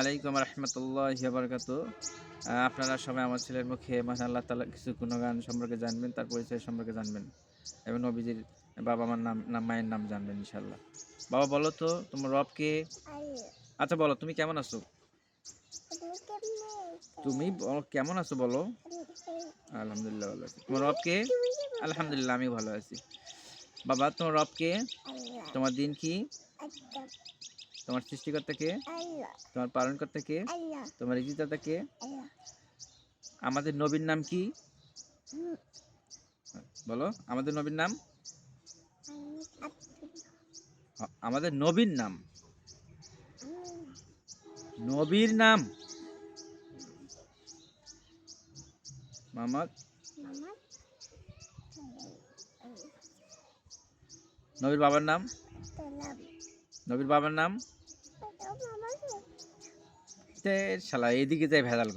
আলাইকুম রহমতুল্লাহি ওয়া বারাকাতুহু। আপনারা সবাই আমার ছেলের মুখে মহান আল্লাহ তাআলার কিছু গুণগান সম্পর্কে জানবেন, তার পরিচয় সম্পর্কে জানবেন এবং নবীজির বাবা-মার নাম, মায়ের নাম জানবেন ইনশাআল্লাহ। বাবা বলো তো তোমার রব কে? আল্লাহ। আচ্ছা বলো তুমি কেমন আছো? তুমি কেমনে আছো? তুমি কেমন আছো বলো? আলহামদুলিল্লাহ ভালো আছি। তোমার রব কে? তুমি কেমন আছো? আলহামদুলিল্লাহ আমি ভালো আছি। বাবা তোমার রব কে? আল্লাহ। তোমার দিন কি? আচ্ছা। তোমার সৃষ্টিকর্তা কে? আল্লাহ। তোমার পালনকর্তা কে? আল্লাহ। তোমার রিজিকদাতা কে? আল্লাহ। আমাদের নবীর নাম কি? হুম। বলো আমাদের নবীর নাম? আব্দুল্লাহ। আমাদের নবীর নাম, হুম। নবীর নাম মোহাম্মদ। মামা। নবীর বাবার নাম? সালাম। নবীর বাবার নাম? মামা। তে শালা এদিকে যাই ভেজাল করে।